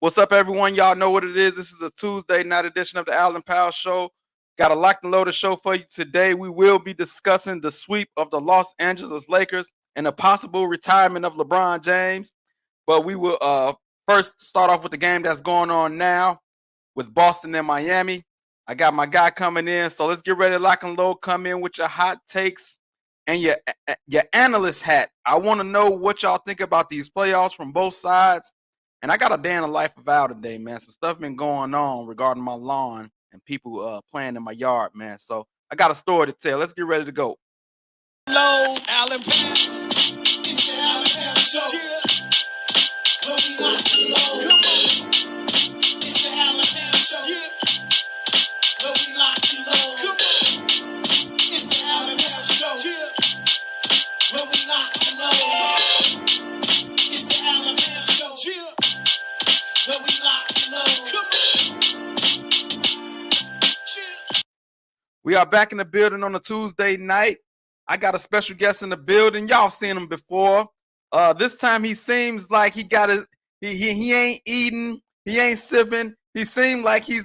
What's up, everyone? Y'all know what it is. This is a Tuesday night edition of the Allen Powell Show. Got a locked and loaded show for you today. We will be discussing the sweep of the Los Angeles Lakers and a possible retirement of LeBron James. But we will first start off with the game that's going on now with Boston and Miami. I got my guy coming in, so let's get ready to lock and load. Come in with your hot takes and your analyst hat. I want to know what y'all think about these playoffs from both sides. And I got a day in the life of Al today, man. Some stuff been going on regarding my lawn and people playing in my yard, man. So I got a story to tell. Let's get ready to go. Hello, Allen Powell. It's the Allen Powell Show. Yeah. Where we lock and load. Come on. It's the Allen Powell Show. Yeah. Where we lock and load. Come on. It's the Allen Powell Show. Yeah. Where we lock and load. It's the Allen Powell Show. Yeah. Where we lock and load. Come on. Yeah. We are back in the building on a Tuesday night. I got a special guest in the building. Y'all seen him before. This time he seems like he got his he ain't eating, he ain't sipping. He seemed like he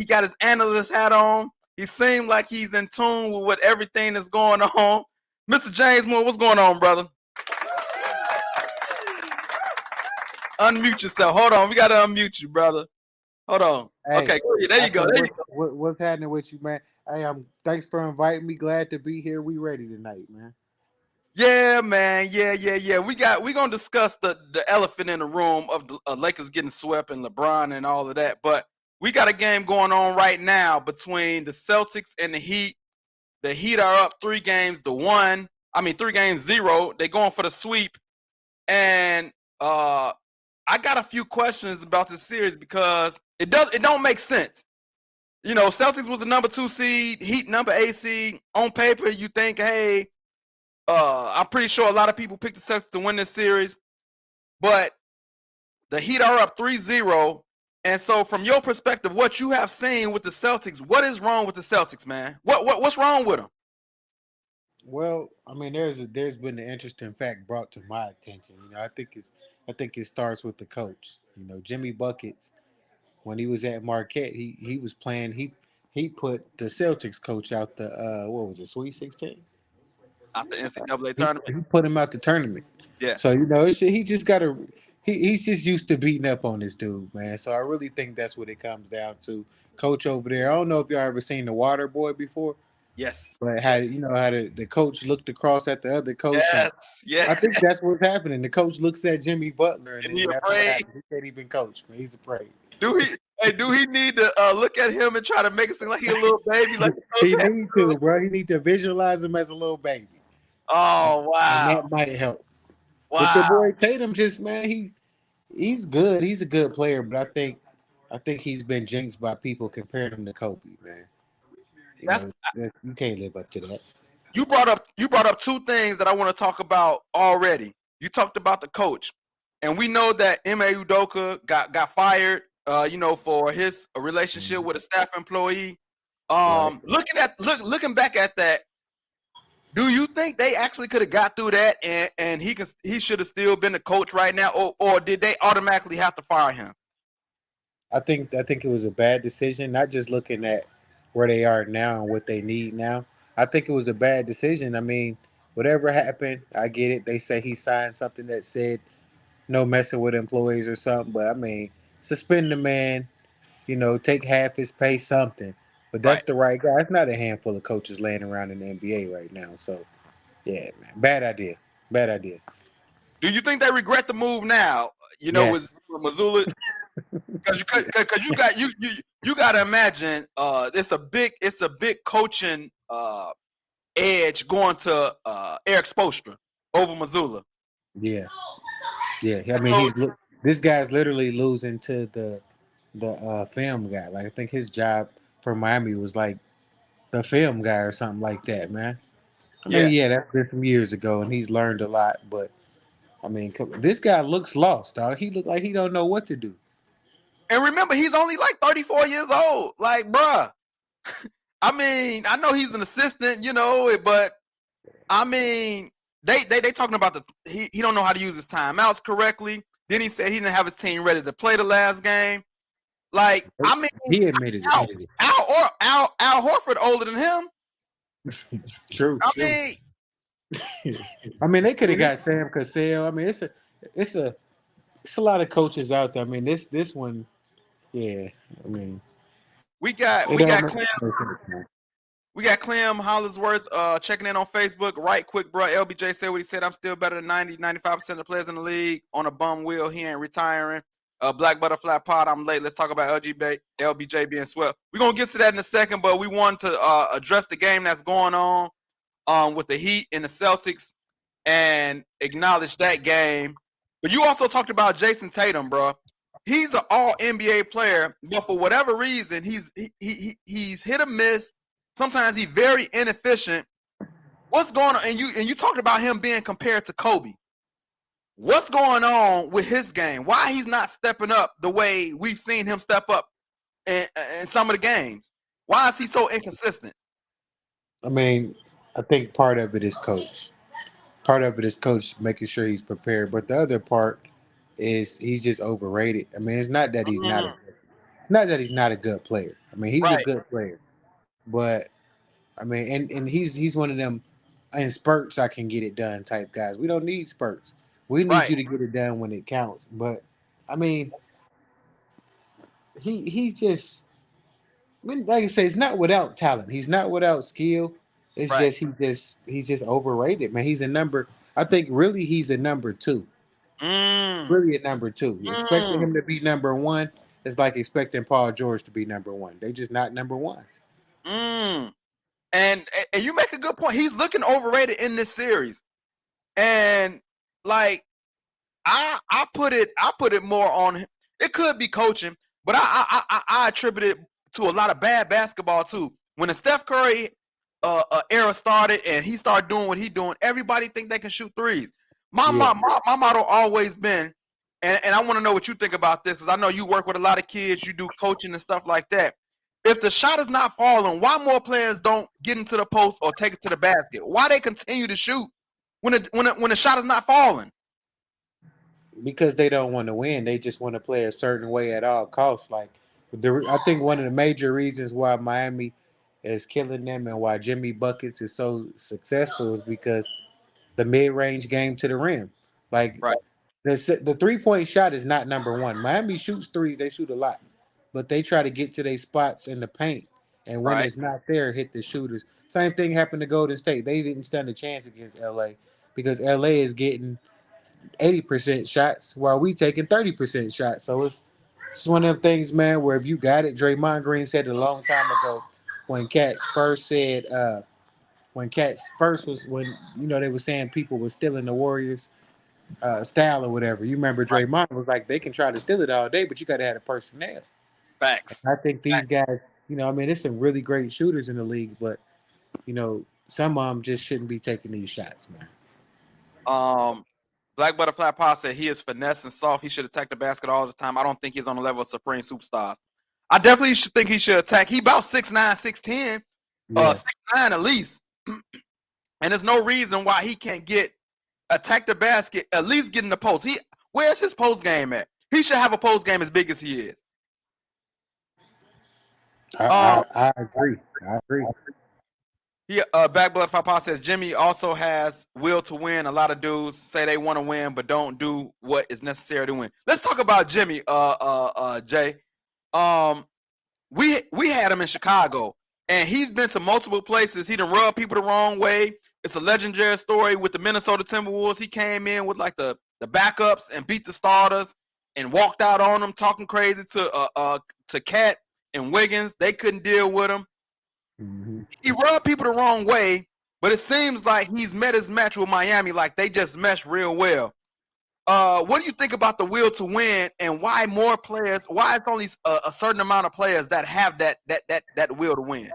got his analyst hat on. He seemed like he's in tune with what everything is going on. Mr. James Moore, what's going on, brother? Unmute yourself. Hold on, we gotta unmute you, brother. Hold on. Hey, okay, there you go. There you go. What's happening with you, man? Hey, thanks for inviting me. Glad to be here. We ready tonight, man. Yeah, man. Yeah. We gonna discuss the elephant in the room of the Lakers getting swept and LeBron and all of that. But we got a game going on right now between the Celtics and the Heat. The Heat are up 3-0. They're going for the sweep. And I got a few questions about this series because it don't make sense. You know, Celtics was the number 2 seed, Heat number 8 seed. On paper, you think, hey, I'm pretty sure a lot of people picked the Celtics to win this series, but the Heat are up 3-0. And so from your perspective, what you have seen with the Celtics, what is wrong with the Celtics, man? What's wrong with them? Well, I mean, there's been an interesting fact brought to my attention. You know, I think it starts with the coach. You know, Jimmy Buckets, when he was at Marquette, he was playing. He put the Celtics coach out the what was it, Sweet 16? Out the NCAA He tournament? put him out the tournament. Yeah. So you know, he just got to. He's just used to beating up on this dude, man. So I really think that's what it comes down to. Coach over there. I don't know if y'all ever seen the Water Boy before. Yes. But how the coach looked across at the other coach. Yes. I think that's what's happening. The coach looks at Jimmy Butler and he that's afraid? what happens. He can't even coach, man. He's afraid. Do he need to look at him and try to make it seem like he's a little baby? Like he needs to, bro. He needs to visualize him as a little baby. Oh wow. And that might help. Wow. But your boy Tatum, just man, he's good. He's a good player, but I think he's been jinxed by people comparing him to Kobe, man. You can't live up to that. You brought up two things that I want to talk about already. You talked about the coach, and we know that Ime Udoka got fired, for his relationship with a staff employee. Right. Looking back at that, do you think they actually could have got through that, and he should have still been the coach right now, or did they automatically have to fire him? I think it was a bad decision. Not just looking at where they are now and what they need now. I think it was a bad decision. I mean, whatever happened, I get it. They say he signed something that said no messing with employees or something. But, I mean, suspend the man, take half his pay, something. But that's the right guy. It's not a handful of coaches laying around in the NBA right now. So, yeah, man, bad idea. Bad idea. Do you think they regret the move now? Yes. With Missoula? Because you got to imagine it's a big coaching edge going to Eric Spoelstra over Missoula. Yeah. I mean, this guy's literally losing to the film guy. Like I think his job for Miami was like the film guy or something like that, man. I mean, that's been some years ago, and he's learned a lot. But I mean, this guy looks lost, dog. He look like he don't know what to do. And remember, he's only like 34 years old. Like, bruh. I mean, I know he's an assistant, but I mean, they talking about he don't know how to use his timeouts correctly. Then he said he didn't have his team ready to play the last game. Like, I mean, He admitted Al, it. Al Horford older than him. True, I true. mean, I mean, they could have and he- got Sam Cassell. I mean, it's a it's a lot of coaches out there. I mean, this one, yeah. I mean, we got it we don't got make Clem. no sense, man. We got Clem Hollingsworth checking in on Facebook. Right quick, bro. LBJ said what he said. I'm still better than 95% of the players in the league on a bum wheel. He ain't retiring. Black Butterfly Pod, I'm late. Let's talk about LBJ being swept. We're going to get to that in a second, but we wanted to address the game that's going on with the Heat and the Celtics and acknowledge that game. But you also talked about Jason Tatum, bro. He's an all NBA player, but for whatever reason, he's hit or miss. Sometimes he's very inefficient. What's going on? And you talked about him being compared to Kobe. What's going on with his game? Why he's not stepping up the way we've seen him step up in some of the games? Why is he so inconsistent? I mean, I think part of it is coach. Part of it is coach making sure he's prepared, but the other part is he's just overrated. I mean, it's not that he's Mm, not that he's not a good player. I mean, he's a right, good player, but I mean, and he's one of them in spurts I can get it done type guys. We don't need spurts. We need right. you to get it done when it counts. But I mean, he's just I mean, like I say, it's not without talent. He's not without skill. It's Right. just he's just overrated, man. He's a number. I think really he's a number two. Mm, Really a number two. Expecting mm, him to be number one is like expecting Paul George to be number one. They just not number ones. mm. And you make a good point. He's looking overrated in this series. And like I put it more on him. It could be coaching, but I attribute it to a lot of bad basketball too. When the Steph Curry era started and he started doing what he's doing, everybody think they can shoot threes. My Yeah. my motto always been, and I want to know what you think about this because I know you work with a lot of kids, you do coaching and stuff like that. If the shot is not falling, why more players don't get into the post or take it to the basket? Why they continue to shoot when the shot is not falling? Because they don't want to win. They just want to play a certain way at all costs. Like I think one of the major reasons why Miami is killing them and why Jimmy Buckets is so successful is because the mid range game to the rim. Like Right, the 3 point shot is not number one. Miami shoots threes, they shoot a lot, but they try to get to their spots in the paint. And when right, it's not there, hit the shooters. Same thing happened to Golden State. They didn't stand a chance against LA because LA is getting 80% shots while we taking 30% shots. So it's one of them things, man, where if you got it, Draymond Green said it a long time ago when Cats first said when Cats first was when they were saying people were stealing the Warriors style or whatever. You remember right. Draymond was like they can try to steal it all day, but you got to have the personnel. Facts. I think these guys, I mean, there's some really great shooters in the league, but some of them just shouldn't be taking these shots, man. Um, Black Butterfly Paw said he is finesse and soft. He should attack the basket all the time. I don't think he's on the level of supreme superstars. I definitely should think he should attack. He about 6'9", 6'10", Yeah. 6'9" at least. And there's no reason why he can't attack the basket, at least get in the post. Where's his post game at? He should have a post game as big as he is. Um, I agree. I agree. Back Blood Papa says Jimmy also has will to win. A lot of dudes say they want to win, but don't do what is necessary to win. Let's talk about Jimmy, Jay. Um, we had him in Chicago, and he's been to multiple places. He done rubbed people the wrong way. It's a legendary story with the Minnesota Timberwolves. He came in with like the backups and beat the starters and walked out on them, talking crazy to Cat and Wiggins. They couldn't deal with him. Hmm. He rubbed people the wrong way, but it seems like he's met his match with Miami. Like they just meshed real well. What do you think about the will to win, and why more players? Why it's only a certain amount of players that have that will to win?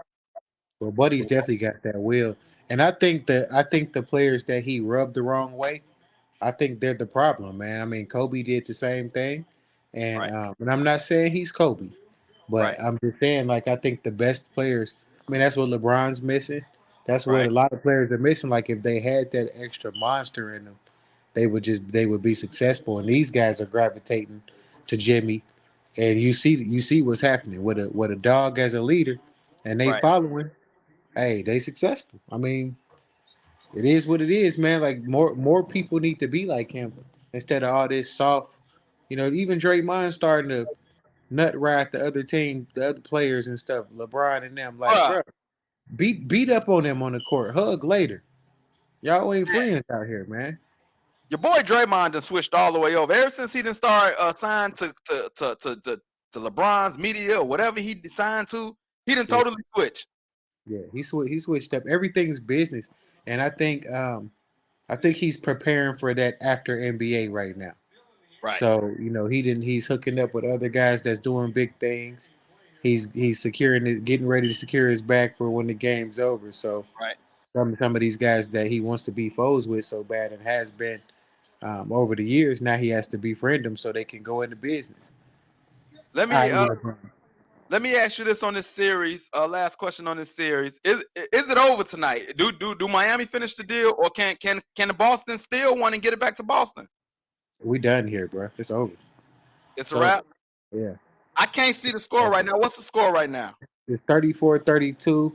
Well, Buddy's definitely got that will, and I think the players that he rubbed the wrong way, I think they're the problem, man. I mean, Kobe did the same thing, Right, and I'm not saying he's Kobe, but right, I'm just saying like I think the best players. I mean, that's what LeBron's missing. That's what right, a lot of players are missing. Like if they had that extra monster in them, they would be successful. And these guys are gravitating to Jimmy, and you see what's happening with a dog as a leader, and they Right. following. Hey, they successful. I mean, it is what it is, man. Like more people need to be like him instead of all this soft. You know, even Draymond starting to nut ride the other team, the other players and stuff. LeBron and them, like, Bruh, bro, beat up on them on the court. Hug later. Y'all ain't man, friends out here, man. your boy Draymond done switched all the way over. Ever since he didn't start signed to LeBron's media or whatever he signed to, he done Yeah, totally switched. yeah. He switched up. Everything's business, and I think he's preparing for that after NBA right now. Right, So you know he's hooking up with other guys that's doing big things. He's securing it, getting ready to secure his back for when the game's over. So right. some of these guys that he wants to be foes with so bad and has been over the years, now he has to befriend them so they can go into business. Let All me right, LeBron. let me ask you this on this series. Last question on this series: is it over tonight? Do Miami finish the deal, or can the Boston steal one and get it back to Boston? We done here, bro. It's over. It's It's a over. wrap. Yeah. I can't see the score right now. What's the score right now? It's 34-32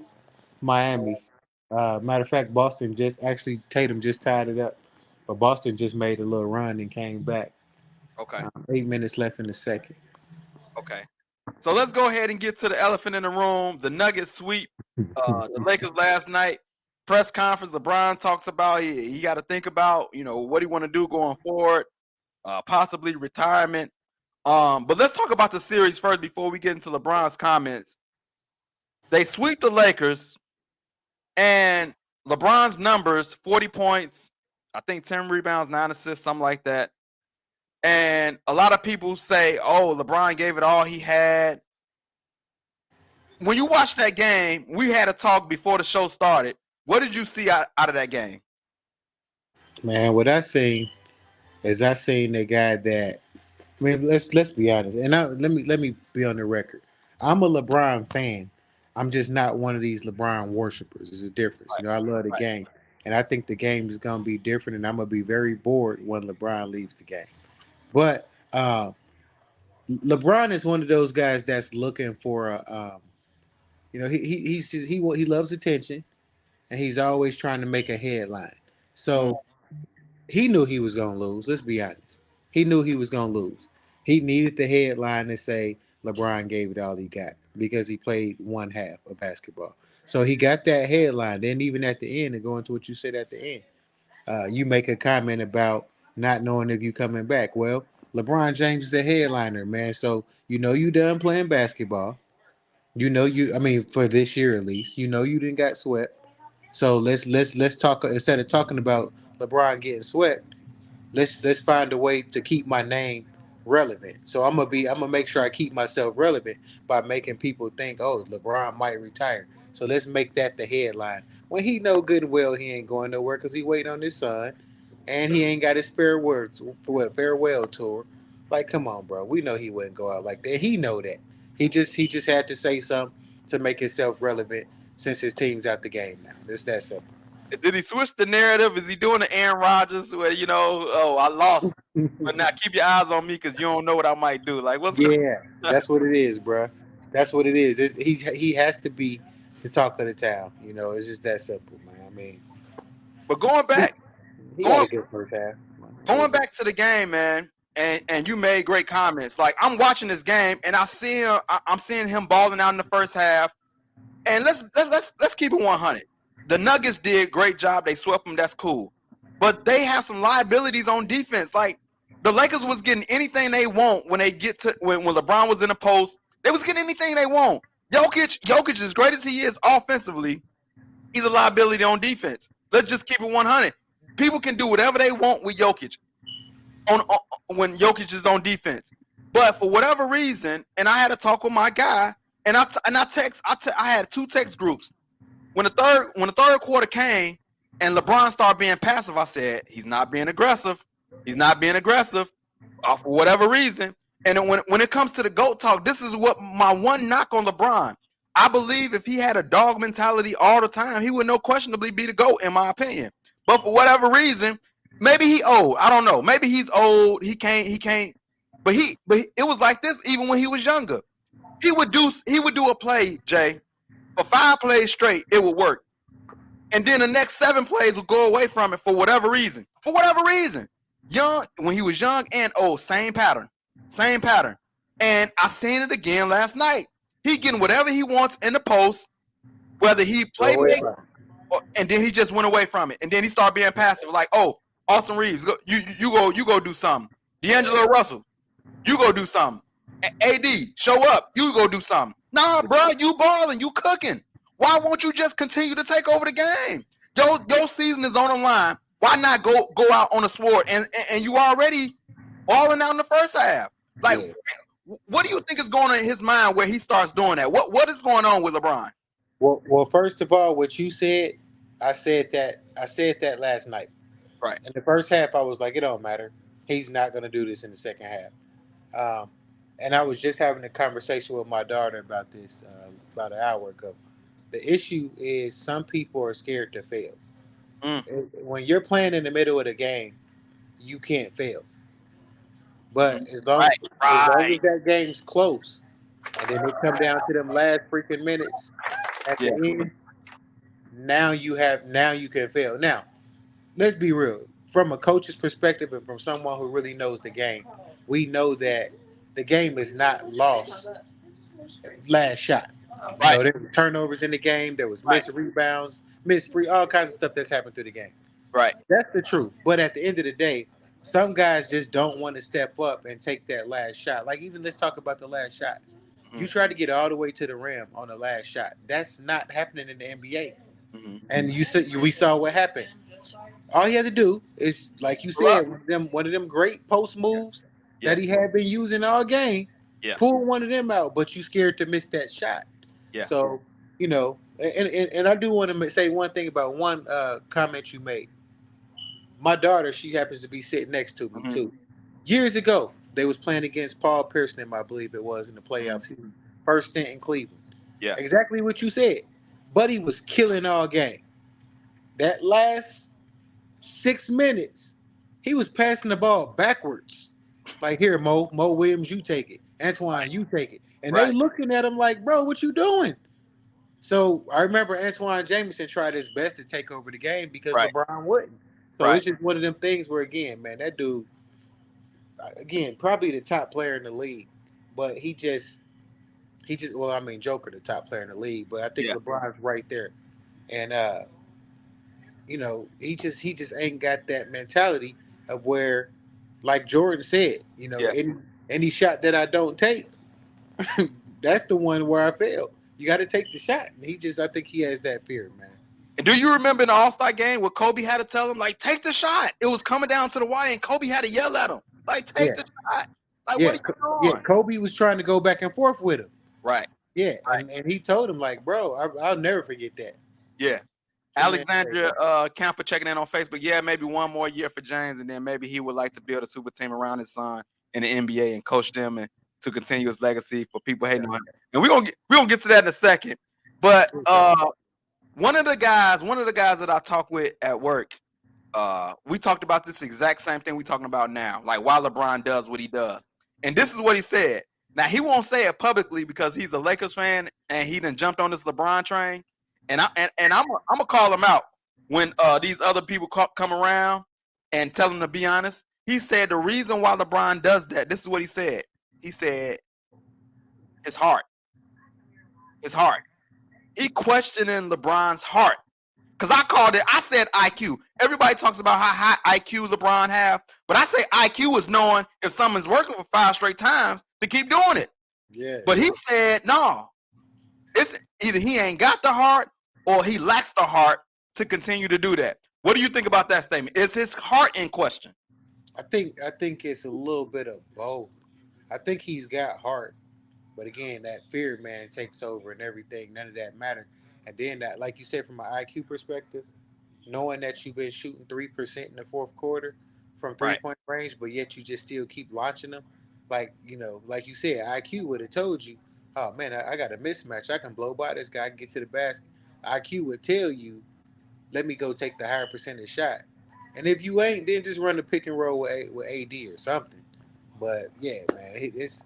Miami. Matter of fact, Boston just actually Tatum just tied it up, but Boston just made a little run and came back. Okay, 8 minutes left in the second. okay. So let's go ahead and get to the elephant in the room. The Nuggets sweep the Lakers last night. Press conference. LeBron talks about he got to think about what he want to do going forward, possibly retirement. But let's talk about the series first before we get into LeBron's comments. They sweep the Lakers, and LeBron's numbers: 40 points, I think 10 rebounds, 9 assists, something like that. And a lot of people say, "Oh, LeBron gave it all he had." When you watch that game, we had a talk before the show started. What did you see out of that game? Man, what I seen is I seen the guy that I mean let's be honest. And let me be on the record. I'm a LeBron fan. I'm just not one of these LeBron worshipers. There's a difference. You Right, know, I love the right. game. And I think the game is gonna be different and I'm gonna be very bored when LeBron leaves the game. But LeBron is one of those guys that's looking for a he's just he loves attention and he's always trying to make a headline. Mm, So he knew he was going to lose. Let's be honest. He knew he was going to lose. He needed the headline to say LeBron gave it all he got because he played one half of basketball. So he got that headline. Then even at the end, and going to what you said at the end, you make a comment about not knowing if you coming back. Well, LeBron James is a headliner, man. So you know you done playing basketball. You know you. I mean, for this year at least, you know you didn't got swept. So let's talk instead of talking about LeBron getting swept. Let's find a way to keep my name relevant. So I'm gonna make sure I keep myself relevant by making people think, oh, LeBron might retire. So let's make that the headline. When he know good and well he ain't going nowhere because he waiting on his son, and he ain't got his farewell tour. Like, come on, bro. We know he wouldn't go out like that. He know that. He just had to say something to make himself relevant since his team's out the game now. It's that simple. did he switch the narrative? Is he doing the Aaron Rodgers where oh, I lost, but now keep your eyes on me because you don't know what I might do? Like, what's Yeah, that's what it is, bro. That's what it is. He has to be the talk of the town. You know, it's just that simple, man. I mean, but going he, back, he had going a good first half. going back to the game, man. And you made great comments. Like, I'm watching this game and I'm seeing him balling out in the first half. And let's keep it 100. The Nuggets did a great job. They swept them. That's cool. But they have some liabilities on defense. Like, the Lakers was getting anything they want when they get to when LeBron was in the post. They was getting anything they want. Jokic, as great as he is offensively, he's a liability on defense. Let's just keep it 100. People can do whatever they want with Jokic when Jokic is on defense. But for whatever reason, and I had to talk with my guy, and I had two text groups. When the third quarter came and LeBron started being passive, I said he's not being aggressive. He's not being aggressive for whatever reason. And then when it comes to the GOAT talk, this is what my one knock on LeBron. I believe if he had a dog mentality all the time, he would no questionably be the GOAT, in my opinion. But for whatever reason, maybe he old. I don't know. Maybe he's old. He can't. He can't. It was like this even when he was younger. He would do a play, Jay, for 5 plays straight. It would work, and then the next 7 plays would go away from it for whatever reason. For whatever reason, young when he was young and old, same pattern, same pattern. And I seen it again last night. He getting whatever he wants in the post, whether he play Go make ahead. and then he just went away from it, and then he started being passive, like, "Oh, Austin Reeves, you go do something. D'Angelo Russell, you go do something. AD, show up, you go do something. Nah, bro, you balling, you cooking. Why won't you just continue to take over the game? Your season is on the line. Why not go out on the sword and you already balling out in the first half? Like, Yeah. what do you think is going on in his mind where he starts doing that? What is going on with LeBron? Well, first of all, what you said, I said that last night. Right. In the first half, I was like, it don't matter. He's not going to do this in the second half. Um, and I was just having a conversation with my daughter about this about an hour ago. The issue is some people are scared to fail. Mm, When you're playing in the middle of the game, you can't fail. mhm. But as long Right. as long Right. as that game's close, and then it come down to them last freaking minutes at Yeah. the end, now you can fail. Now, let's be real. From a coach's perspective and from someone who really knows the game, we know that the game is not lost last shot. Right. There were turnovers in the game, there was Right. missed rebounds, missed free, all kinds of stuff that's happened through the game. Right. That's the truth. But at the end of the day, some guys just don't want to step up and take that last shot. Like, even let's talk about the last shot. You Mhm. try to get all the way to the rim on the last shot. That's not happening in the NBA. Mhm. And we saw what happened. All he had to do is, like you Pull up. said, one of them great post Yeah. moves that Yeah. he had been using all game. Yeah. Pull one of them out, but you scared to miss that shot. Yeah. So and I do want to say one thing about one comment you made. My daughter, she happens to be sitting next to me Mhm. too. Years ago, they was playing against Paul Pierce, I believe it was in the Mhm. playoffs. He was first stint in Cleveland. Yeah. Exactly what you said. Buddy was killing all game. That last 6 minutes, he was passing the ball backwards. Like, here, Mo Williams, you take it. Antoine, you take it. And they Right. looking at him like, bro, what you doing? So I remember Antoine Jameson tried his best to take over the game because Right. LeBron wouldn't. So Right. it's just one of them things where, again, man, that dude, again, probably the top player in the league, but well, I mean, Joker, the top player in the league, but I think Yeah. LeBron's right there. And he just ain't got that mentality of where, like Jordan said, Yeah. any shot that I don't take, that's the one where I fail. You got to take the shot. And I think he has that fear, man. And do you remember in the All Star game where Kobe had to tell him, like, take the shot? It was coming down to the wire, and Kobe had to yell at him, like, take Yeah, the shot. Like, what yeah, are you yeah. doing? Kobe was trying to go back and forth with him. Right. Yeah, Right. and he told him like, bro, I'll never forget that. Yeah. What your man say, Alexandria bro? Camper checking in on Facebook. Yeah, maybe one more year for James, and then maybe he would like to build a super team around his son in the NBA and coach them and to continue his legacy for people hating on him. And we're gonna get to that in a second. But one of the guys that I talk with at work, we talked about this exact same thing we're talking about now, like why LeBron does what he does. And this is what he said. Now he won't say it publicly because he's a Lakers fan and he done jumped on this LeBron train. And I'm gonna call him out when these other people come around and tell him to be honest. He said the reason why LeBron does that. This is what he said. He said his heart. His heart. He questioning LeBron's heart. Cause I called it, I said IQ. Everybody talks about how high IQ LeBron have, but I say IQ is knowing if someone's working for 5 straight times to keep doing it. Yeah, But he said, no, it's either he ain't got the heart or he lacks the heart to continue to do that. What do you think about that statement? Is his heart in question? I think it's a little bit of both. I think he's got heart, but again, that fear, man, takes over and everything. None of that matter. And then that, like you said, from an IQ perspective, knowing that you've been shooting 3% in the fourth quarter from three Right. point range, but yet you just still keep launching them, like you said, IQ would have told you, oh man, I got a mismatch. I can blow by this guy, I can get to the basket. IQ would tell you, let me go take the higher percentage shot. And if you ain't, then just run the pick and roll with AD or something. But yeah, man, it's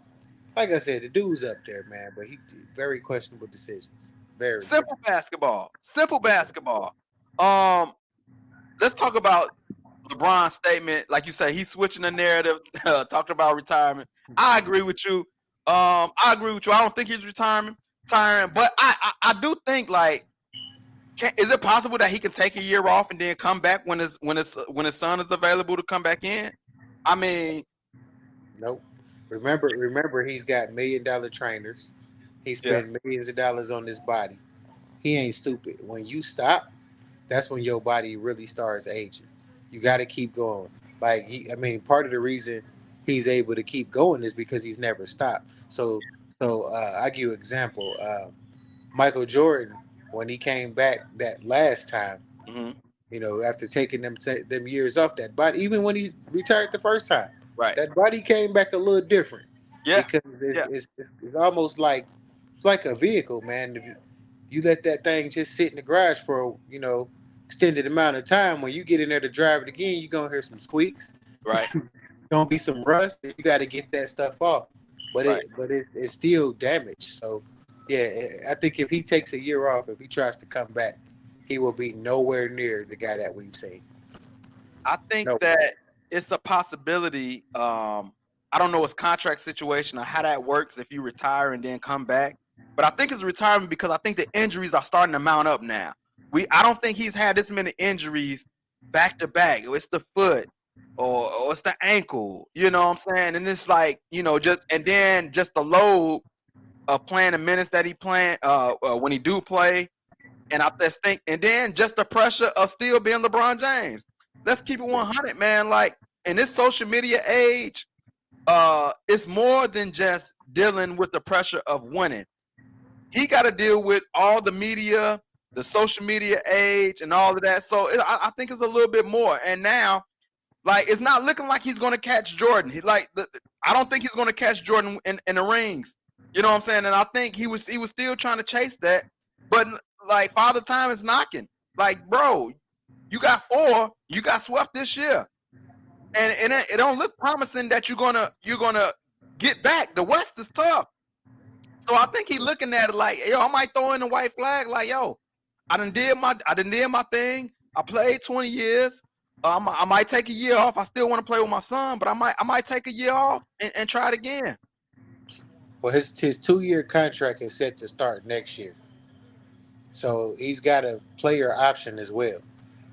like I said, the dude's up there, man. But he very questionable decisions. Very. Simple basketball. Simple Yeah. basketball. Um, let's talk about LeBron's statement. Like you say, he's switching the narrative, talking about retirement. I agree with you. I agree with you. I don't think he's retiring, but I do think like, is it possible that he can take a year off and then come back when his son is available to come back in? I mean, Nope. Remember, he's got $1 million trainers. He yeah, spent millions of dollars on this body. He ain't stupid. When you stop, that's when your body really starts aging. You got to keep going. Like I mean, part of the reason he's able to keep going is because he's never stopped. So I give you an example. Michael Jordan, when he came back that last time, hmm after taking them years off, that body, even when he retired the first time, right, that body came back a little different yeah, because yeah, it's almost like it's like a vehicle, man. If you let that thing just sit in the garage for extended amount of time, when you get in there to drive it again, you're gonna hear some squeaks, right, gonna be some rust, and you got to get that stuff off. But right. it's still damaged. So yeah, I think if he takes a year off, if he tries to come back, he will be nowhere near the guy that we've seen. I think Nowhere. that it's a possibility. I don't know his contract situation or how that works if you retire and then come back. But I think it's retirement because I think the injuries are starting to mount up now. I don't think he's had this many injuries back to back. It's the foot or it's the ankle. You know what I'm saying? And it's like, just the load of playing the minutes that he playing when he do play. And I just think, and then just the pressure of still being LeBron James. Let's keep it 100, man. Like in this social media age, it's more than just dealing with the pressure of winning. He got to deal with all the media, the social media age, and all of that. So I think it's a little bit more. And now, like, it's not looking like he's going to catch Jordan. I don't think he's going to catch Jordan in the rings. You know what I'm saying? And I think he was still trying to chase that, but like Father Time is knocking. Like, bro, you got 4, you got swept this year, and it don't look promising that you're gonna get back. The West is tough, so I think he's looking at it like, yo, I might throw in the white flag. Like, yo, I done did my thing. I played 20 years. I might take a year off. I still want to play with my son, but I might take a year off and try it again. Well, his 2 year contract is set to start next year, so he's got a player option as well.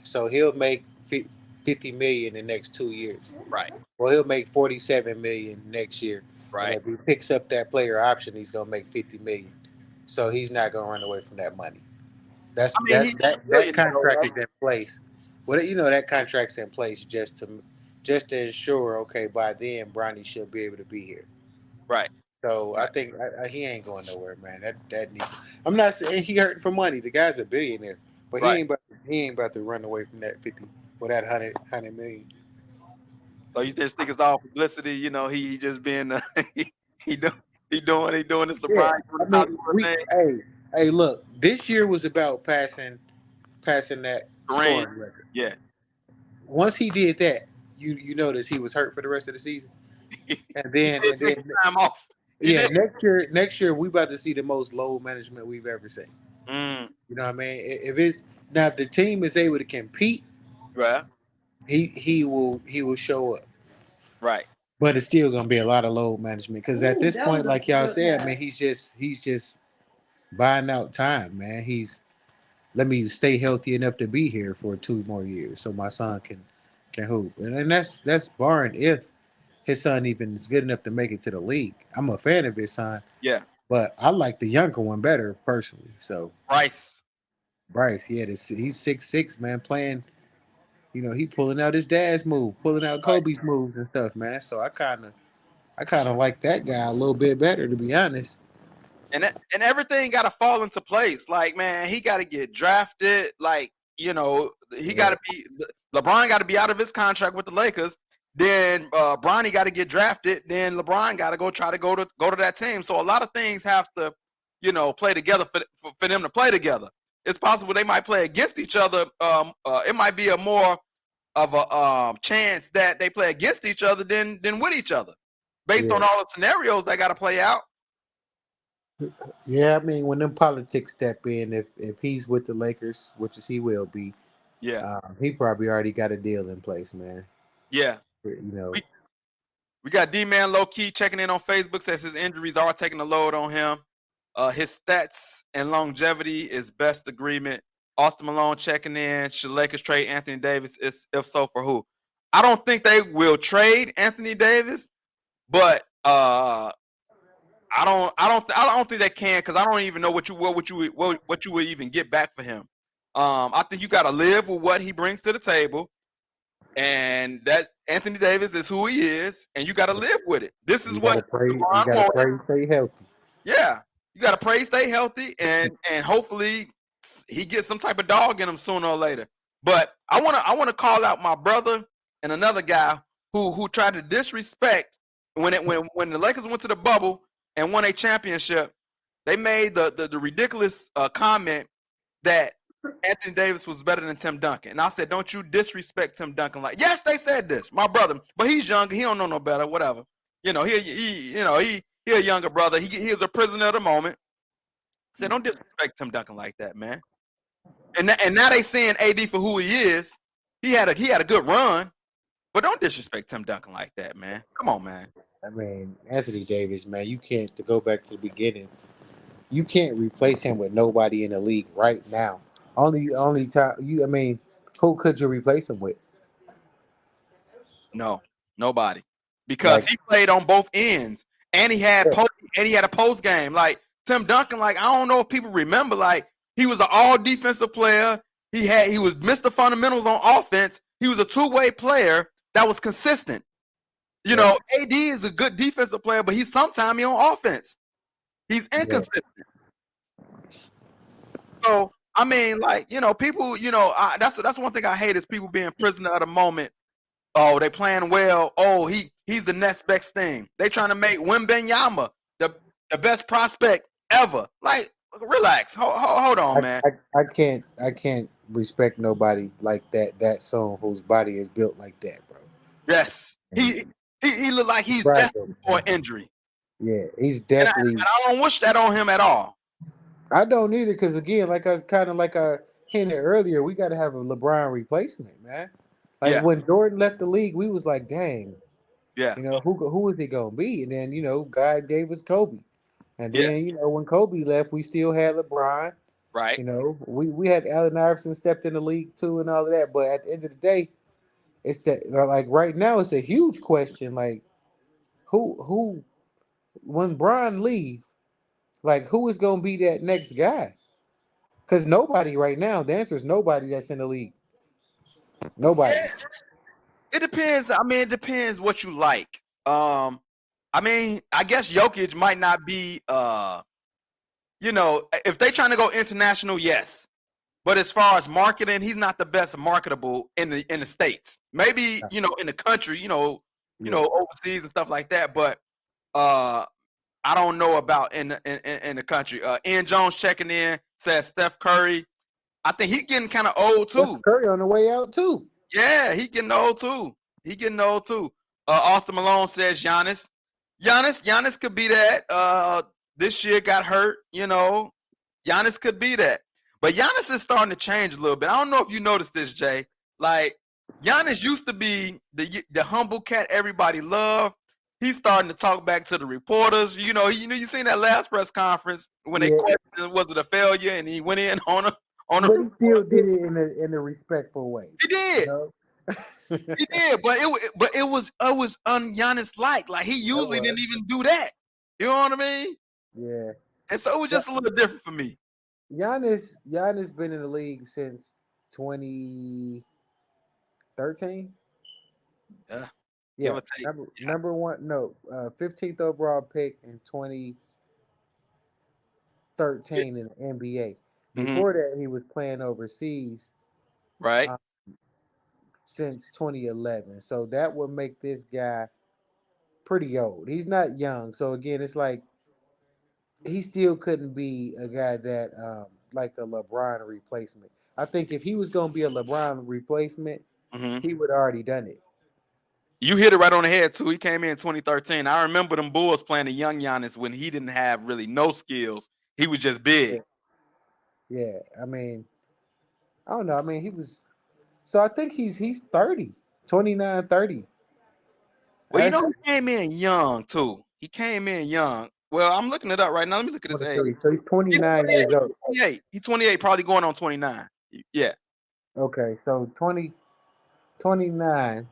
So he'll make 50 million in the next 2 years. Right, Well, he'll make 47 million next year, and right. if he picks up that player option, he's gonna make 50 million. So he's not gonna run away from that money. That's I mean, that he's that a that billionaire, though, contract right? is in place. Well, that contract's in place just to ensure. Okay, by then Bronny should be able to be here. Right, So I right, think he ain't going nowhere, man. That needs. I'm not saying he hurting for money. The guy's a billionaire, but right. he ain't about to run away from that 50 or that 100 million. So you just think it's all publicity? He just being he he do, he doing this Yeah, LeBron doing I this mean, Hollywood thing. hey, look, this year was about passing that Kareem, scoring record. yeah. Once he did that, you notice he was hurt for the rest of the season, and He then did take some time off. He yeah, did. next year we about to see the most load management we've ever seen. Mm, You know what I mean? If it now if the team is able to compete, right, he will show up. right. But it's still gonna be a lot of load management because at this point, like y'all said, man, he's just buying out time, man. He's let me stay healthy enough to be here for 2 more years so my son can hoop. And that's barring if his son even is good enough to make it to the league. I'm a fan of his son, Yeah, but I like the younger one better personally. So Bryce. Bryce, yeah, he's 6'6", man, playing. He pulling out his dad's move, pulling out Right. Kobe's moves and stuff, man. So I kind of like that guy a little bit better, to be honest. And everything got to fall into place. Like, man, he got to get drafted. Like, he got Yeah. to be LeBron got to be out of his contract with the Lakers. Then Bronny got to get drafted. Then LeBron got to go to that team. So a lot of things have to, play together for them to play together. It's possible they might play against each other. It might be a more of a chance that they play against each other than with each other, based on Yeah, all the scenarios they got to play out. yeah. I mean, when them politics step in, if he's with the Lakers, which is he will be, Yeah, he probably already got a deal in place, man. yeah. You know, We we got D Man low key checking in on Facebook, says his injuries are taking a load on him. His stats and longevity is best agreement. Austin Malone checking in. Should Lakers trade Anthony Davis? If so, for who? I don't think they will trade Anthony Davis, but I don't think they can, because I don't even know what you would even get back for him. I think you got to live with what he brings to the table, and that Anthony Davis is who he is, and you got to live with it. This is you what gotta pray. You LeBron gotta wanted. pray. Stay healthy. Yeah, you got to pray, stay healthy, and hopefully he gets some type of dog in him sooner or later. But I wanna call out my brother and another guy who tried to disrespect when the Lakers went to the bubble and won a championship. They made the ridiculous comment that Anthony Davis was better than Tim Duncan, and I said, "Don't you disrespect Tim Duncan?" Like, yes, they said this, my brother, but he's younger, he don't know no better. Whatever, he a younger brother. He is a prisoner of the moment. I said, don't disrespect Tim Duncan like that, man. And now they saying AD for who he is. He had a good run, but don't disrespect Tim Duncan like that, man. Come on, man. I mean, Anthony Davis, man, you can't to go back to the beginning. You can't replace him with nobody in the league right now. Only time you. I mean, who could you replace him with? No, nobody, because Like, he played on both ends, and he had yeah, a post game. Like Tim Duncan, like I don't know if people remember, like he was an all defensive player. He was Mr. Fundamentals on offense. He was a two-way player that was consistent. You yeah, know, AD is a good defensive player, but he's sometimes on offense. He's yeah. inconsistent. So I mean, like people, that's one thing I hate is people being prisoner of the moment. Oh, they playing well. Oh, he's the next best thing. They trying to make Wembenyama the best prospect ever. Like, relax. Hold on, I, man. I can't respect nobody like that soon whose body is built like that, bro. Yes, And he look like he's destined fragile, for man. an injury, Yeah, he's and definitely. I don't wish that on him at all. I don't either because again, like I hinted earlier, we got to have a LeBron replacement, man. Like Yeah, when Jordan left the league, we was like, dang, yeah, who is he gonna be? And then God gave us Kobe, and yeah. then when Kobe left, we still had LeBron. Right. We had Allen Iverson stepped in the league too and all of that. But at the end of the day, it's that like right now it's a huge question. Like who when Bron leave, like who is gonna be that next guy? Because nobody right now. The answer is nobody that's in the league. Nobody. Yeah, it depends. I mean, it depends what you like. I mean, I guess Jokic might not be. If they trying to go international, yes. But as far as marketing, he's not the best marketable in the states. Maybe in the country, Yeah. overseas and stuff like that. But uh, I don't know about in the country. Ian Jones checking in says Steph Curry. I think he's getting kind of old Steph too. Curry on the way out too. Yeah, he getting old too. He getting old too. Austin Malone says Giannis. Giannis could be that. This year got hurt. Giannis could be that. But Giannis is starting to change a little bit. I don't know if you noticed this, Jay. Like Giannis used to be the humble cat everybody loved. He's starting to talk back to the reporters. You seen that last press conference when they Yeah, questioned was it a failure, and he went in on a but he still did it in a respectful way. he You did. know. He did, but it was Giannis like he That usually was. didn't even do that. You know what I mean? Yeah. And so it was just a little different for me. Giannis been in the league since 2013. Yeah, give Yeah, or take. number one, no, 15th overall pick in Yeah. 2013 in the NBA. Hmm. Before that, he was playing overseas Right. uh, since 2011. So that would make this guy pretty old. He's not young. So again, it's like he still couldn't be a guy that like a LeBron replacement. I think if he was going to be a LeBron replacement, Hmm. he would have already done it. You hit it right on the head too. He came in 2013. I remember them Bulls playing the young Giannis when he didn't have really no skills. He was just Yeah, big. yeah. I mean, I don't know. I mean, he was. So I think he's 30, 29, 30. Well, you know, Actually, he came in young too. He came in young. Well, I'm looking it up right now. Let me look at his age. 23. So he's He's 29 years 28. old. 28. He's 28, probably going on 29. Yeah, Okay, so 29.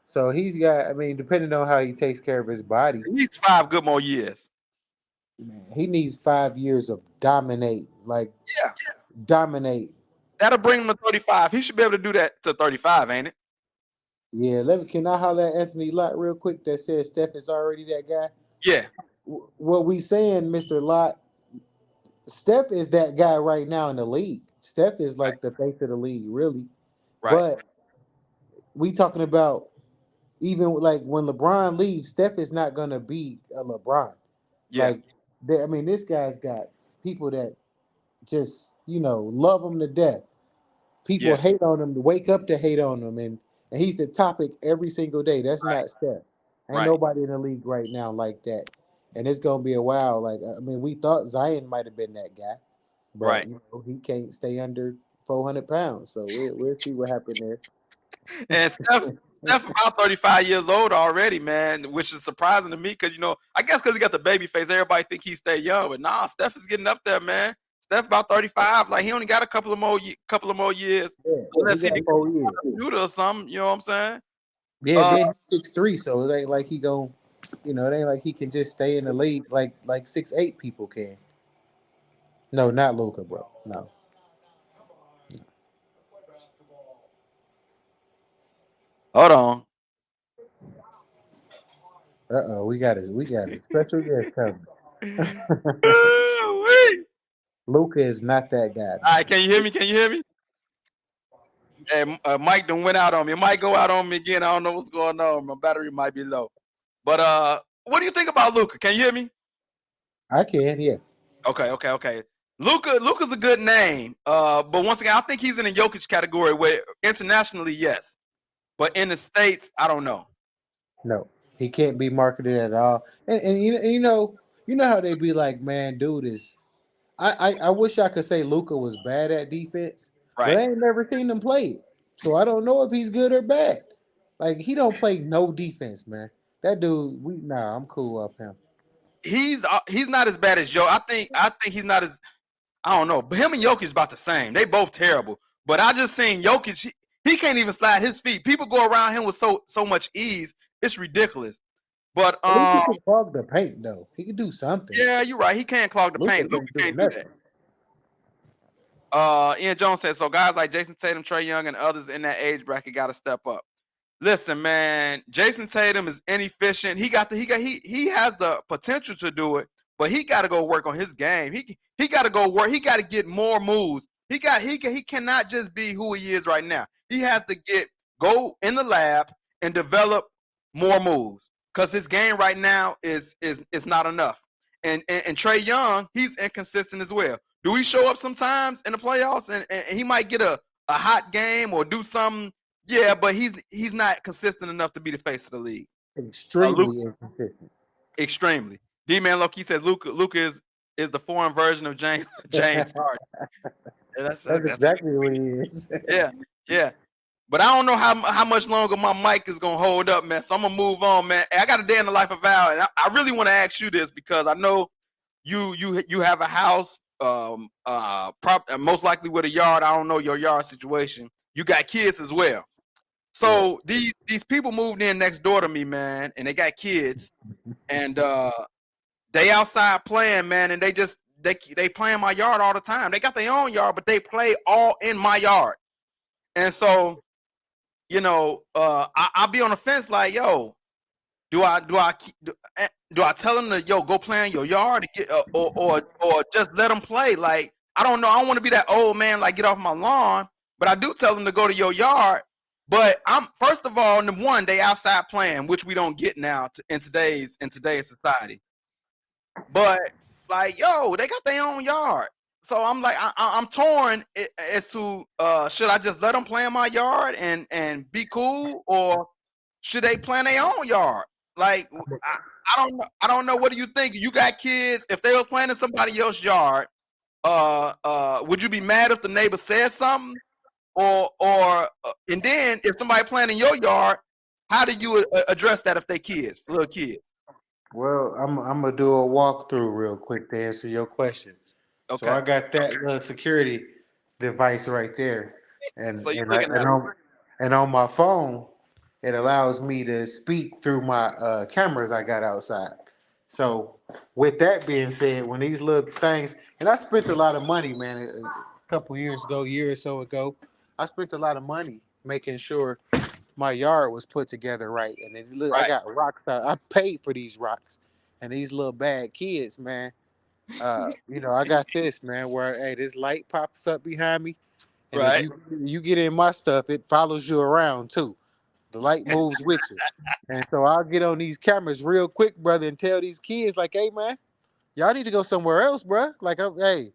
So he's got. I mean, depending on how he takes care of his body, he needs 5 good more years. man, he needs 5 years of dominate, like Yeah, dominate. that'll bring him to 35. He should be able to do that to 35, ain't it? Yeah, let me. Can I holler at Anthony Lott real quick? That says Steph is already that guy. Yeah, What we saying, Mister Lott? Steph is that guy right now in the league. Steph is right, like the face of the league, really. right. But we talking about even like when LeBron leaves, Steph is not gonna be a LeBron. Yeah, Like, I mean, this guy's got people that just love him to death. People yeah, hate on him to wake up to hate on him, and he's the topic every single day. That's right, not Steph. Ain't right, nobody in the league right now like that. And it's gonna be a while. Like, I mean, we thought Zion might have been that guy, but right. he can't stay under 400 pounds. So we'll see what happened there. And Steph about 35 years old already, man, which is surprising to me because I guess because he got the baby face, everybody think he stay young, but nah, Steph is getting up there, man. Steph about 35, like he only got a couple of more years, Yeah, he unless he got become 4 years. a shooter or something. You know what I'm saying? Yeah, Uh, then he's 6'3", so it ain't like he gon' it ain't like he can just stay in the league like 6'8" people can. No, not Luca, bro. No. hold on. We got a special guest coming. Ooh-wee. Luca is not that guy, All man. right, can you hear me? Can you hear me? Hey, Mike done went out on me. It might go out on me again. I don't know what's going on. My battery might be low. But what do you think about Luca? Can you hear me? I can, yeah. Okay. Luca's a good name. But once again, I think he's in the Jokic category where internationally, yes. But in the States, I don't know. No, he can't be marketed at all. And you know how they be like, man, dude is. I wish I could say Luca was bad at defense, but Right. I ain't never seen him play it, so I don't know if he's good or bad. Like he don't play no defense, man. That dude, I'm cool off him. He's not as bad as Joe. I think he's not as I don't know. But him and Jokic about the same. They both terrible. But I just seen Jokic, he can't even slide his feet. People go around him with so much ease. It's ridiculous. But At least he can clog the paint, though. He can do something. yeah, you're right. He can't clog the Luca paint. Luka can't do can't do that. nothing. Ian Jones said so. Guys like Jason Tatum, Trey Young, and others in that age bracket got to step up. Listen, man, Jason Tatum is inefficient. He has the potential to do it, but he got to go work on his game. He got to go work. He got to get more moves. He cannot just be who he is right now. He has to go in the lab and develop more moves because his game right now is not enough. And Trey Young, he's inconsistent as well. Do he show up sometimes in the playoffs and he might get a hot game or do something? Yeah, but he's not consistent enough to be the face of the league. Luke, Extremely inconsistent. extremely. D Man Loki says Luke is the foreign version of James Harden. Yeah, That's that's a good exactly what tweet. he is. Yeah, yeah. But I don't know how much longer my mic is gonna hold up, man. So I'm gonna move on, man. Hey, I got a day in the life of Val, and I really want to ask you this because I know you have a house, most likely with a yard. I don't know your yard situation. You got kids as well. Yeah. So these people moved in next door to me, man, and they got kids, and they outside playing, man, and they play in my yard all the time. They got their own yard, but they play all in my yard, and so I'll be on the fence like, yo, do I tell them to go play in your yard to get, or just let them play? Like I don't know. I don't want to be that old man like get off my lawn, but I do tell them to go to your yard. But I'm first of all, number one, they outside playing, which we don't get now in today's society. But like, yo, they got their own yard. so I'm like, I'm torn as to should I just let them play in my yard and be cool, or should they play in their own yard? Like, I don't know. I don't know. What do you think? You got kids. If they were playing in somebody else's yard, would you be mad if the neighbor said something? Or and then if somebody playing in your yard, how do you address that if they kids, little kids? Well, I'm gonna do a walkthrough real quick to answer your question. So Okay, I got that little security device right there, and so you and I, looking at and them, on my phone, it allows me to speak through my cameras I got outside. So with that being said, when these little things, and I spent a lot of money, man, a couple years ago, year or so ago, I spent a lot of money making sure my yard was put together right. And then look, I right? got rocks out. I paid for these rocks, and these little bad kids, man. I got this, man. Where hey, this light pops up behind me, and if Right. you get in my stuff, it follows you around too. The light moves with you, and so I'll get on these cameras real quick, brother, and tell these kids like, hey, man, y'all need to go somewhere else, bro. Like, hey,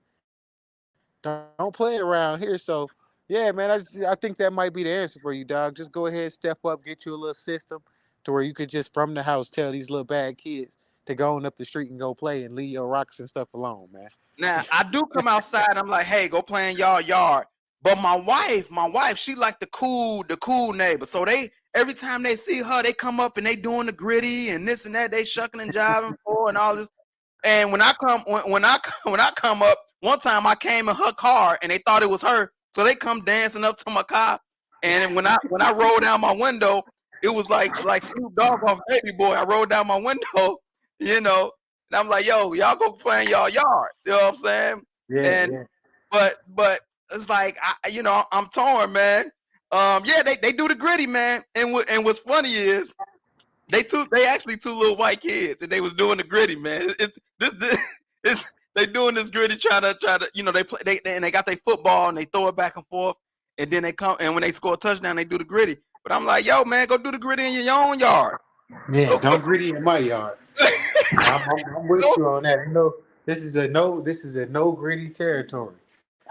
don't play around here. So yeah, man, I think that might be the answer for you, dog. Just go ahead, step up, get you a little system to where you could just from the house tell these little bad kids to go on up the street and go play and leave your rocks and stuff alone, man. Now I do come outside. I'm like, hey, go play in y'all yard. But my wife, she like the cool neighbor. So they every time they see her, they come up and they doing the gritty and this and that. They shucking and jiving for and all this. And when I come up, one time I came in her car and they thought it was her, so they come dancing up to my car. And then when I rolled down my window, it was like Snoop Dogg off Baby Boy. I rolled down my window, you know, and I'm like, yo, y'all go play in y'all yard. You know what I'm saying? Yeah, And yeah, but it's like I'm torn, man. Yeah, they do the gritty, man. And what's funny is they actually two little white kids and they was doing the gritty, man. It's this it's they doing this gritty try to they play and they got their football and they throw it back and forth and then they come and when they score a touchdown they do the gritty. But I'm like, yo, man, go do the gritty in your own yard. yeah. Go, Don't greedy in my yard. I'm with go, you on that. This is a no. This is a no greedy territory.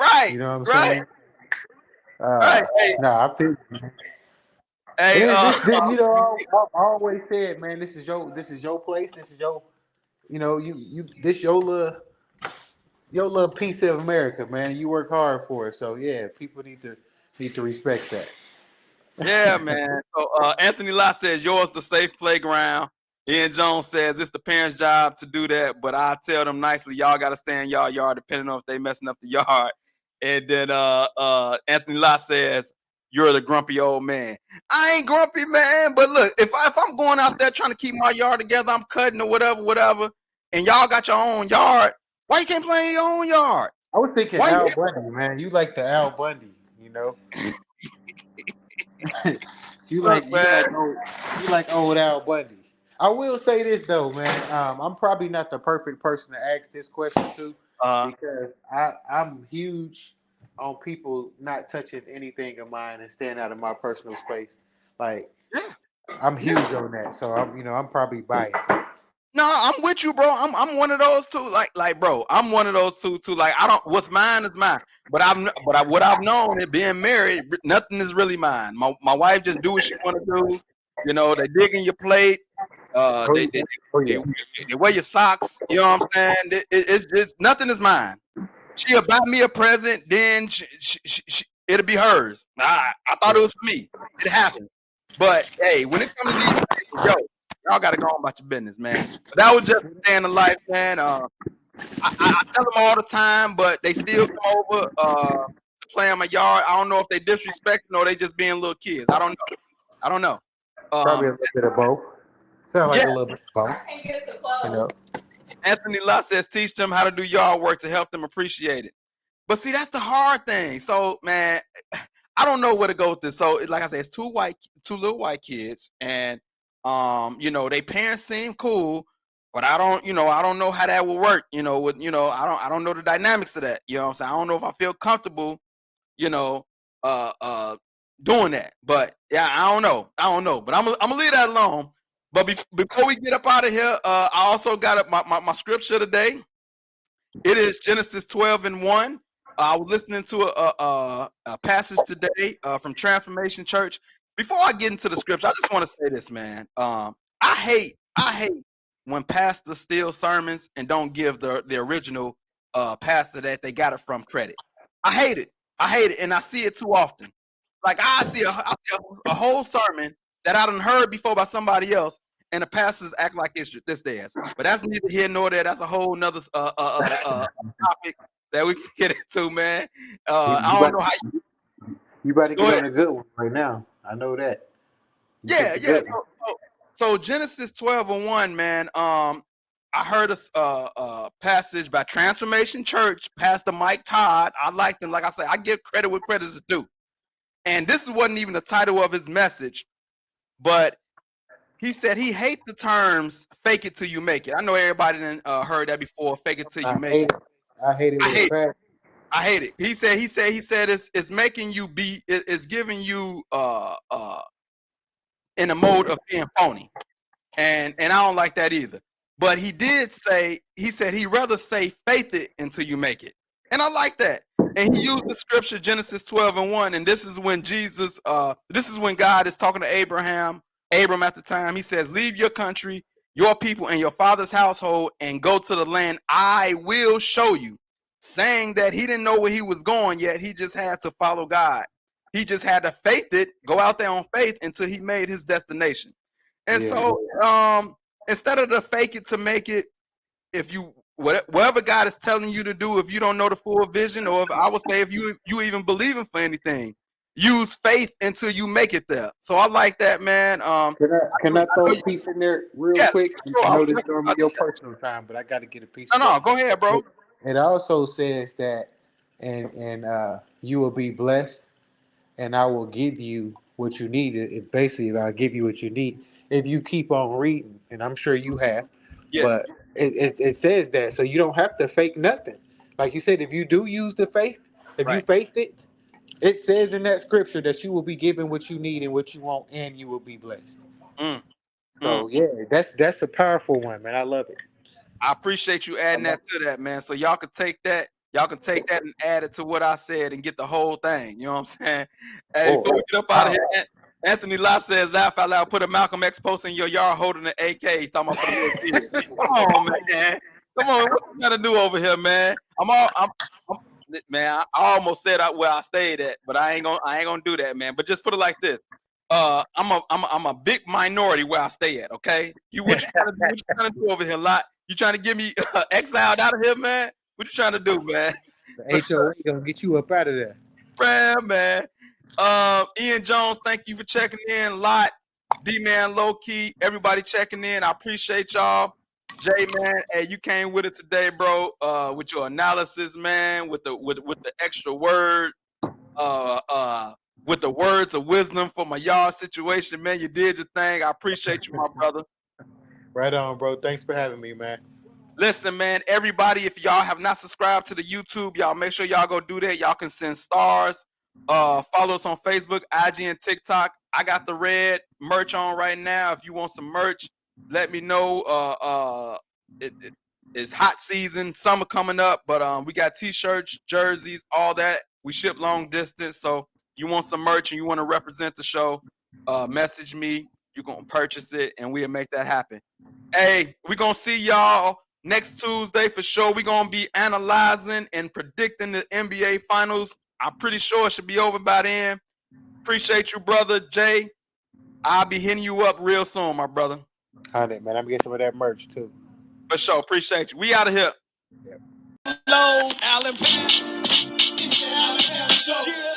right, You know what I'm right, saying? right. Hey, Nah, I feel. hey, And this I always said, man, this is your place. This is your, this your little piece of America, man. You work hard for it, so yeah, people need to respect that. yeah, man. So Anthony Lott says yours the safe playground. Ian Jones says it's the parents' job to do that, but I tell them nicely, y'all got to stay in y'all yard, depending on if they messing up the yard. And then Anthony Lott says you're the grumpy old man. I ain't grumpy, man. But look, if I'm going out there trying to keep my yard together, I'm cutting or whatever, and y'all got your own yard, why you can't play in your own yard? I was thinking Why? Al Bundy, man. You like the Al Bundy, you know? you Look, like you man. like old, you like old Al Bundy. I will say this though, man. I'm probably not the perfect person to ask this question to Uh, because I'm huge on people not touching anything of mine and staying out of my personal space. Like yeah, I'm yeah. huge on that, so I'm probably biased. No, I'm with you, bro. I'm one of those two. Like, bro, I'm one of those two too. Like, I don't. What's mine is mine. What I've known is being married, nothing is really mine. My wife just do what she want to do. You know, they dig in your plate. Uh, Oh they yeah, they, oh they yeah. they wear your socks. You know what I'm saying? It's just nothing is mine. She'll buy me a present, then it'll be hers. I thought it was for me. It happened. But hey, when it comes to these things, yo, y'all gotta go on about your business, man. But that was just a day in the life, man. I tell them all the time, but they still come over to play in my yard. I don't know if they disrespecting or they just being little kids. I don't know. I don't know. Probably a little bit of both. Sound like Yeah, a little bit of both. You know. Anthony Lott says teach them how to do yard work to help them appreciate it. But see, that's the hard thing. So, man, I don't know where to go with this. So, like I said, it's two little white kids, and they parents seem cool, but I don't know how that will work. I don't know the dynamics of that. You know what I'm saying? I don't know if I feel comfortable, you know, uh, uh, doing that. But yeah, I don't know. But I'm gonna leave that alone. But before we get up out of here, I also got my scripture today. It is Genesis 12:1. I was listening to a passage today from Transformation Church. Before I get into the scripture, I just want to say this, man. I hate when pastors steal sermons and don't give the original pastor that they got it from credit. I hate it. I hate it, and I see it too often. Like I see a whole sermon that I done heard before by somebody else, and the pastors act like it's this theirs. But that's neither here nor there. That's a whole nother topic that we can get into, man. I don't know how You better go get ahead. on a good one right now. I know that. You Yeah, picked a yeah. good one. So Genesis 12:1, man. I heard a passage by Transformation Church, Pastor Mike Todd. I liked him. Like I said, I give credit where credit is due. And this wasn't even the title of his message, but he said he hates the terms "fake it till you make it." I know everybody done, heard that before. Fake it till you I make hate it. it. I hate it I with a hate. passion. I hate it. He said it's making you be. It's giving you in the mode of being phony, and I don't like that either. But he said he'd rather say faith it until you make it, and I like that. And he used the scripture Genesis 12:1, and this is when this is when God is talking to Abram at the time. He says, "Leave your country, your people, and your father's household, and go to the land I will show you." Saying that he didn't know where he was going yet, he just had to follow God. He just had to faith it, go out there on faith until he made his destination. And Yeah. so, instead of the fake it to make it, if you whatever God is telling you to do, if you don't know the full vision, or if I would say if you even believing for anything, use faith until you make it there. So I like that, man. Can I throw a piece in there real Yes, quick? I know this is normally your personal time, but I got to get a piece of no, that. go ahead, bro. It also says that, and you will be blessed, and I will give you what you need. It basically, I'll give you what you need if you keep on reading, and I'm sure you have. Yeah, But it says that, so you don't have to fake nothing. Like you said, if you do use the faith, if you right. faith it, it says in that scripture that you will be given what you need and what you want, and you will be blessed. Mm, mm. So yeah, that's a powerful one, man. I love it. I appreciate you I adding love that to that, man. So y'all can take that. Y'all can take that and add it to what I said and get the whole thing. You know what I'm saying? Hey, Oh, before we get up out of wow. here, Anthony Lott says, laugh out loud, put a Malcolm X post in your yard holding an AK. He's talking about for the little kids. Come on, man. Come on, what you gotta do over here, man? I'm man, I almost said where I stayed at, but I ain't gonna do that, man. But just put it like this. I'm a big minority where I stay at. Okay, what you trying to do? What you trying to do over here, Lot? You trying to get me exiled out of here, man? What you trying to do, man? The HOA gonna get you up out of there. Man. Ian Jones, thank you for checking in. Lot, D man, low key, everybody checking in. I appreciate y'all. Jay man, hey, you came with it today, bro. With your analysis, man, with the extra word, with the words of wisdom for my y'all situation, man. You did your thing. I appreciate you, my brother. Right on, bro. Thanks for having me, man. Listen, man, everybody, if y'all have not subscribed to the YouTube, y'all make sure y'all go do that. Y'all can send stars. Follow us on Facebook, IG, and TikTok. I got the red merch on right now. If you want some merch, let me know. It's hot season, summer coming up, but we got t-shirts, jerseys, all that. We ship long distance, so you want some merch and you want to represent the show, message me. You're gonna purchase it, and we'll make that happen. Hey, we're gonna see y'all next Tuesday for sure. We're gonna be analyzing and predicting the NBA finals. I'm pretty sure it should be over by then. Appreciate you, brother Jay. I'll be hitting you up real soon, my brother. On it, man. I'm gonna get some of that merch too. For sure. Appreciate you. We out of here. Hello, Alan Pass. It's the Alan Pass Show. Yeah.